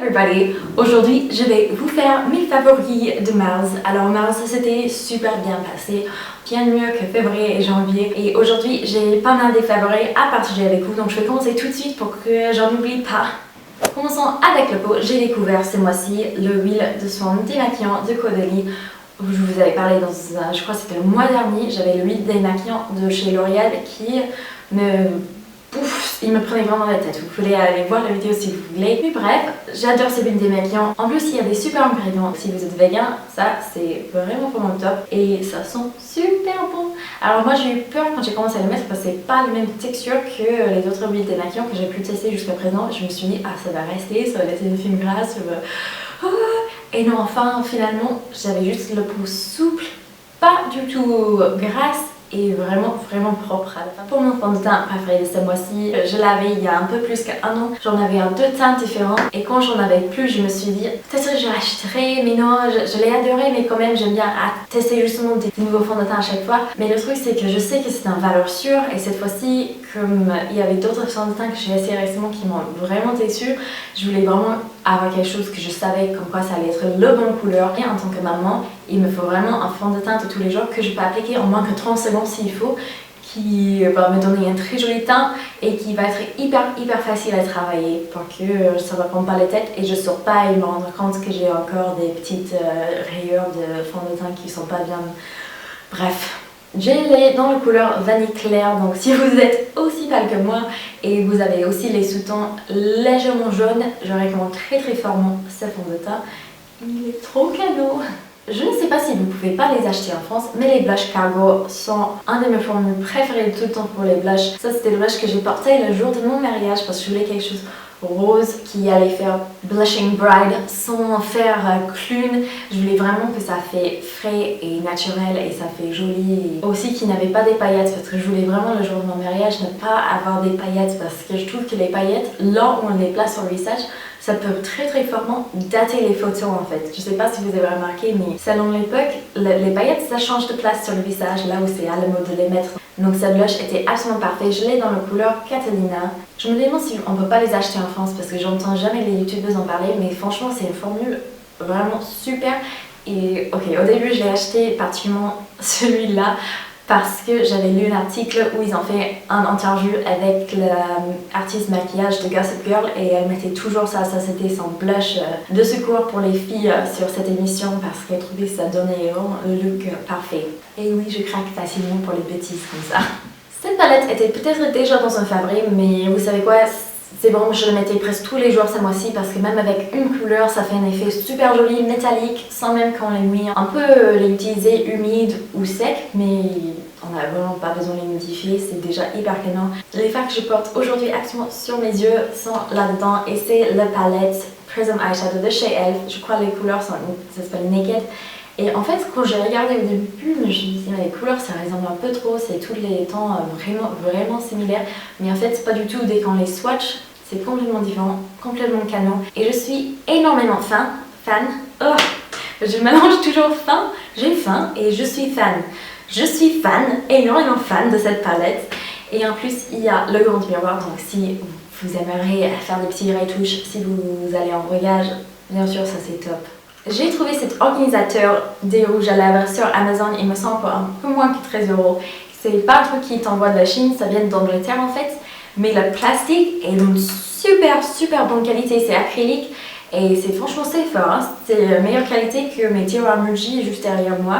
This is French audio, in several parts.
Everybody, aujourd'hui je vais vous faire mes favoris de mars. Alors mars c'était super bien passé, bien mieux que février et janvier. Et aujourd'hui j'ai pas mal de favoris à partager avec vous, donc je vais commencer tout de suite pour que j'en oublie pas. Commençons avec le pot. J'ai découvert ce mois-ci l'huile de soin démaquillant de Caudalie. Je vous avais parlé je crois que c'était le mois dernier, j'avais l'huile démaquillant de chez L'Oréal qui il me prenait vraiment la tête. Vous pouvez aller voir la vidéo si vous voulez. Mais bref, j'adore ces huiles démaquillantes. En plus, il y a des super ingrédients. Si vous êtes vegan, ça c'est vraiment top. Et ça sent super bon. Alors moi j'ai eu peur quand j'ai commencé à les mettre parce que c'est pas la même texture que les autres huiles démaquillantes que j'ai pu tester jusqu'à présent. Je me suis dit, ah ça va rester, ça va laisser une fine grasse. Et non, enfin finalement, j'avais juste le peau souple, pas du tout grasse. Et vraiment propre à la fin. Pour mon fond de teint préféré de ce mois-ci, je l'avais il y a un peu plus qu'un an. J'en avais deux teintes différents et quand j'en avais plus, je me suis dit peut-être que je rachèterai, mais non, je l'ai adoré, mais quand même j'aime bien tester justement des nouveaux fonds de teint à chaque fois. Mais le truc c'est que je sais que c'est un valeur sûre et cette fois-ci, comme il y avait d'autres fonds de teint que j'ai essayé récemment qui m'ont vraiment déçue, je voulais vraiment avoir quelque chose que je savais comme quoi ça allait être le bon couleur. Et en tant que maman, il me faut vraiment un fond de teint de tous les jours que je peux appliquer en moins que 30 secondes s'il faut, qui va me donner un très joli teint et qui va être hyper facile à travailler pour que ça ne va prendre pas la tête et je ne sors pas et me rendre compte que j'ai encore des petites rayures de fond de teint qui ne sont pas bien. Bref. Je l'ai dans la couleur vanille claire, donc si vous êtes aussi pâle que moi et vous avez aussi les sous-tons légèrement jaunes, je recommande très fortement ce fond de teint. Il est trop cadeau. Je ne sais pas si vous pouvez pas les acheter en France, mais les blushs Cargo sont un de mes formules préférées de tout le temps pour les blushs. Ça c'était le blush que j'ai porté le jour de mon mariage parce que je voulais quelque chose rose qui allait faire blushing bride sans faire clown. Je voulais vraiment que ça fait frais et naturel et ça fait joli. Et aussi qu'il n'avait pas des paillettes parce que je voulais vraiment le jour de mon mariage ne pas avoir des paillettes parce que je trouve que les paillettes, là où on les place sur le visage, ça peut très fortement dater les photos en fait. Je sais pas si vous avez remarqué, mais selon l'époque, les paillettes ça change de place sur le visage là où c'est à la mode de les mettre. Donc ce blush était absolument parfait. Je l'ai dans la couleur Catalina. Je me demande si on peut pas les acheter en France parce que j'entends jamais les youtubeuses en parler, mais franchement c'est une formule vraiment super. Et ok, au début je l'ai acheté particulièrement celui-là parce que j'avais lu un article où ils ont fait un interview avec l'artiste maquillage de Gossip Girl et elle mettait toujours ça c'était son blush de secours pour les filles sur cette émission parce qu'elle trouvait que ça donnait vraiment le look parfait. Et oui, je craque facilement pour les bêtises comme ça. Cette palette était peut-être déjà dans un fabrique, mais vous savez quoi, c'est bon, je le mettais presque tous les jours ce mois-ci parce que même avec une couleur, ça fait un effet super joli, métallique, sans même qu'on les nuit. On peut les utiliser humides ou secs, mais on n'a vraiment pas besoin de les modifier, c'est déjà hyper canon. Les fards que je porte aujourd'hui actuellement sur mes yeux sont là-dedans et c'est la palette Prism Eyeshadow de chez Elf. Je crois que les couleurs sont, ça s'appelle Naked. Et en fait, quand j'ai regardé au début, je me suis dit, mais les couleurs ça ressemble un peu trop, c'est tous les tons vraiment similaires. Mais en fait, c'est pas du tout, dès qu'on les swatch, c'est complètement différent, complètement canon. Et je suis énormément fan. Oh, je mélange toujours j'ai faim et je suis fan. Je suis énormément fan de cette palette. Et en plus, il y a le grand miroir, donc si vous aimeriez faire des petits retouches, si vous allez en voyage, bien sûr, ça c'est top. J'ai trouvé cet organisateur des rouges à lèvres sur Amazon, il me semble pour un peu moins que 13 €. C'est pas un truc qui t'envoie de la Chine, ça vient d'Angleterre en fait. Mais le plastique est d'une super bonne qualité, c'est acrylique et c'est franchement c'est fort. Hein. C'est de meilleure qualité que mes tiroirs Muji juste derrière moi.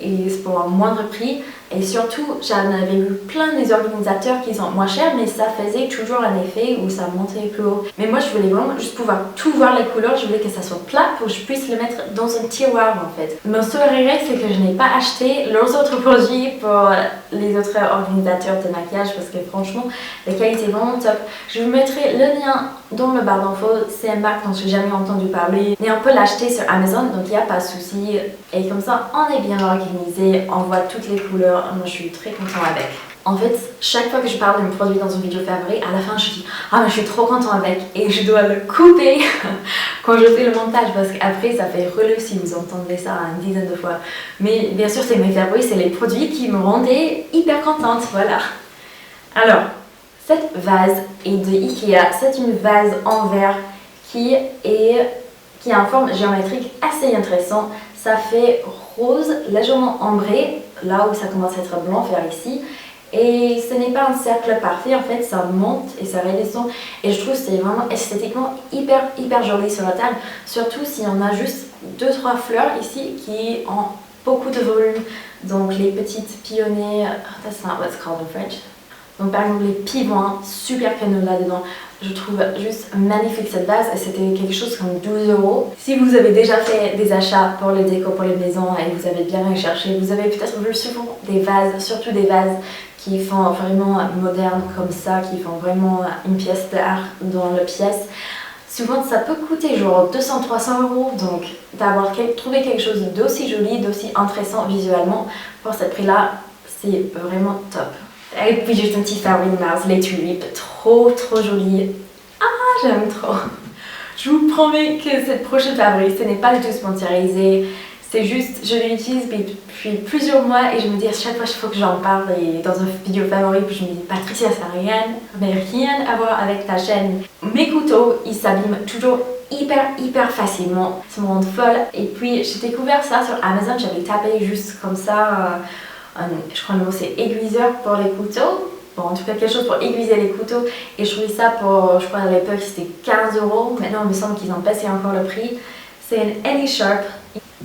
Et c'est pour un moindre prix et surtout j'en avais eu plein des organisateurs qui sont moins chers mais ça faisait toujours un effet où ça montait plus haut. Mais moi je voulais vraiment juste pouvoir tout voir les couleurs, je voulais que ça soit plat pour que je puisse le mettre dans un tiroir en fait. Mon seul regret c'est que je n'ai pas acheté leurs autres produits pour les autres organisateurs de maquillage parce que franchement la qualité est vraiment top. Je vous mettrai le lien dans le barre d'infos, c'est une marque dont je n'ai jamais entendu parler mais on peut l'acheter sur Amazon donc il n'y a pas de souci et comme ça on est bien organisé, on voit toutes les couleurs. Moi je suis très contente avec. En fait, chaque fois que je parle de mes produits dans une vidéo favorite, à la fin je dis ah mais je suis trop contente avec et je dois le couper quand je fais le montage parce qu'après ça fait relou si vous entendez ça une dizaine de fois. Mais bien sûr c'est mes favoris, c'est les produits qui me rendaient hyper contente, voilà. Alors, cette vase est de Ikea, c'est une vase en verre qui a une forme géométrique assez intéressante. Ça fait rose légèrement ambré, là où ça commence à être blanc vers ici. Et ce n'est pas un cercle parfait, en fait, ça monte et ça redescend. Et je trouve que c'est vraiment esthétiquement hyper joli sur la table. Surtout si on a juste 2-3 fleurs ici qui ont beaucoup de volume. Donc les petites pionniers, that's not what's called in French. Donc par exemple les pivons, super canaux là-dedans. Je trouve juste magnifique cette vase et c'était quelque chose comme 12 €. Si vous avez déjà fait des achats pour les décos, pour les maisons et vous avez bien recherché, vous avez peut-être vu souvent des vases, surtout des vases qui font vraiment moderne comme ça, qui font vraiment une pièce d'art dans la pièce. Souvent ça peut coûter genre 200-300 €, donc d'avoir trouvé quelque chose d'aussi joli, d'aussi intéressant visuellement pour ce prix-là, c'est vraiment top. Et puis juste un petit favori de Mars, les tulipes, trop jolies. Ah, j'aime trop. Je vous promets que cette prochaine favori, ce n'est pas du tout sponsorisé. C'est juste, je l'utilise depuis plusieurs mois et je me dis à chaque fois qu'il faut que j'en parle et dans une vidéo favori, puis je me dis Patricia, ça n'a rien à voir avec ta chaîne. Mes couteaux, ils s'abîment toujours hyper facilement, ça me rend folle. Et puis j'ai découvert ça sur Amazon, j'avais tapé juste comme ça, je crois le mot c'est aiguiseur pour les couteaux. Bon, en tout cas quelque chose pour aiguiser les couteaux et je trouvais ça pour, je crois à l'époque c'était 15 €, maintenant il me semble qu'ils ont baissé encore le prix. C'est un Any-Sharp.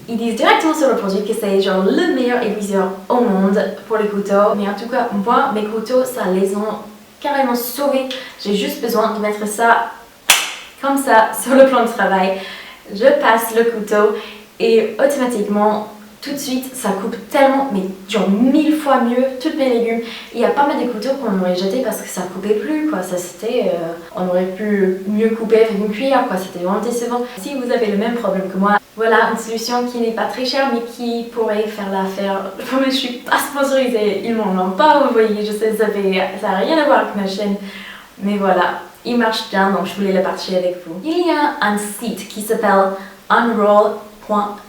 Ils disent directement sur le produit que c'est genre le meilleur aiguiseur au monde pour les couteaux. Mais en tout cas, moi, mes couteaux, ça les ont carrément sauvés. J'ai juste besoin de mettre ça comme ça sur le plan de travail. Je passe le couteau et automatiquement, tout de suite, ça coupe tellement, mais genre 1000 fois mieux, tous mes légumes. Il y a pas mal de couteaux qu'on aurait jetés parce que ça coupait plus, quoi. Ça c'était, on aurait pu mieux couper avec une cuillère, quoi. C'était vraiment décevant. Si vous avez le même problème que moi, voilà une solution qui n'est pas très chère mais qui pourrait faire l'affaire. Je suis pas sponsorisée, ils m'en ont pas envoyé, je sais, ça n'a rien à voir avec ma chaîne. Mais voilà, il marche bien, donc je voulais le partager avec vous. Il y a un site qui s'appelle Unroll.me.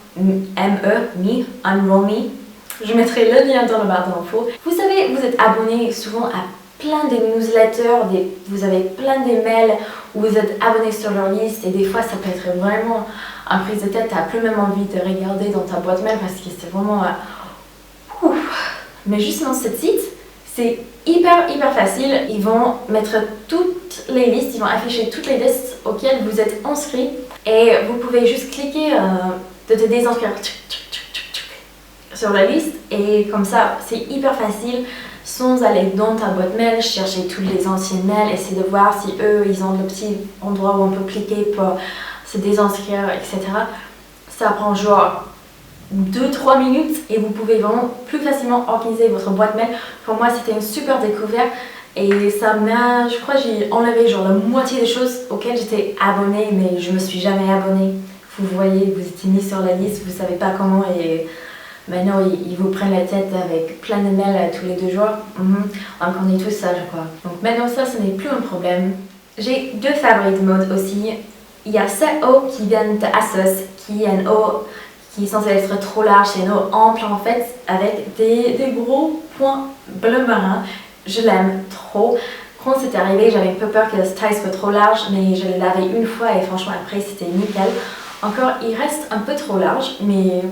Je mettrai le lien dans la barre d'infos. Vous savez, vous êtes abonné souvent à plein de newsletters, vous avez plein d'emails où vous êtes abonné sur leur liste et des fois ça peut être vraiment un prise de tête, t'as plus même envie de regarder dans ta boîte mail parce que c'est vraiment Mais justement ce site, c'est hyper facile. Ils vont mettre toutes les listes, ils vont afficher toutes les listes auxquelles vous êtes inscrit et vous pouvez juste cliquer de te désinscrire sur la liste et comme ça c'est hyper facile sans aller dans ta boîte mail, chercher tous les anciens mails, essayer de voir si eux ils ont le petit endroit où on peut cliquer pour se désinscrire, etc. Ça prend genre 2-3 minutes et vous pouvez vraiment plus facilement organiser votre boîte mail. Pour moi c'était une super découverte et ça m'a, je crois j'ai enlevé genre la moitié des choses auxquelles j'étais abonnée mais je me suis jamais abonnée. Vous voyez, vous étiez mis sur la liste, vous savez pas comment et maintenant ils vous prennent la tête avec plein de mails tous les 2 jours. On connaît tous ça je crois. Donc maintenant ça ce n'est plus un problème. J'ai 2 favoris de mode aussi. Il y a cette eau qui vient de ASOS, qui est une eau qui est censée être trop large, c'est une eau ample en fait, avec des gros points bleu marin. Je l'aime trop. Quand c'est arrivé, j'avais un peu peur que cette taille soit trop large, mais je l'ai lavé une fois et franchement après c'était nickel. Encore, il reste un peu trop large, mais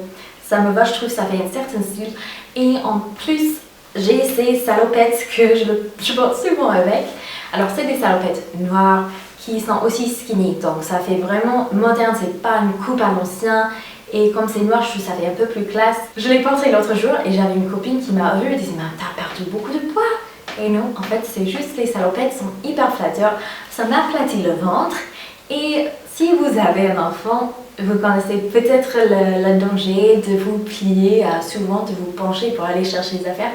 ça me va, je trouve que ça fait un certain style. Et en plus, j'ai ces salopettes que je porte souvent avec. Alors c'est des salopettes noires qui sont aussi skinny, donc ça fait vraiment moderne, c'est pas une coupe à l'ancien. Et comme c'est noir, je trouve que ça fait un peu plus classe. Je l'ai porté l'autre jour et j'avais une copine qui m'a vue et disait « t'as perdu beaucoup de poids !» Et non, en fait c'est juste les salopettes sont hyper flatteurs, ça m'aplatit le ventre. Et si vous avez un enfant, vous connaissez peut-être le danger de vous plier, souvent de vous pencher pour aller chercher des affaires.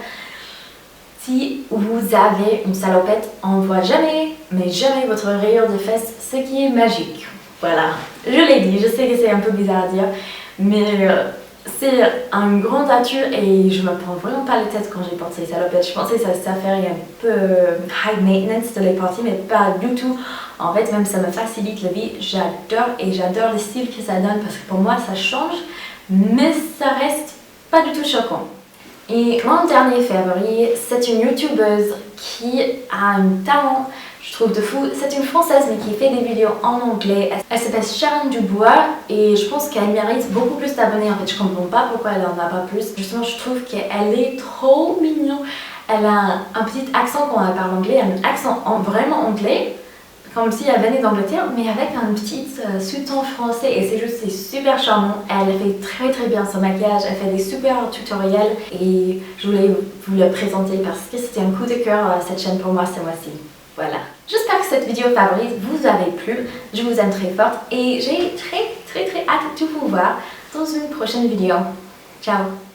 Si vous avez une salopette, on ne voit jamais, mais jamais votre rayure de fesses, ce qui est magique. Voilà, je l'ai dit, je sais que c'est un peu bizarre à dire, mais c'est un grand atout et je me prends vraiment pas la tête quand j'ai porté ces salopettes. Je pensais que ça ferait un peu high maintenance de les porter, mais pas du tout. En fait, même ça me facilite la vie. J'adore et j'adore le style que ça donne parce que pour moi ça change, mais ça reste pas du tout choquant. Et mon dernier favori, c'est une youtubeuse qui a un talent. je trouve de fou. C'est une Française mais qui fait des vidéos en anglais. Elle s'appelle Sharon Dubois et je pense qu'elle mérite beaucoup plus d'abonnés. En fait, je comprends pas pourquoi elle en a pas plus. Justement, je trouve qu'elle est trop mignonne. Elle a un petit accent quand elle parle anglais, un accent vraiment anglais, comme si elle venait d'Angleterre, mais avec un petit sous-ton français et c'est super charmant. Elle fait très bien son maquillage, elle fait des super tutoriels et je voulais vous le présenter parce que c'était un coup de cœur cette chaîne pour moi ce mois-ci. Voilà. J'espère que cette vidéo favorite vous avait plu, je vous aime très fort et j'ai très hâte de vous voir dans une prochaine vidéo. Ciao!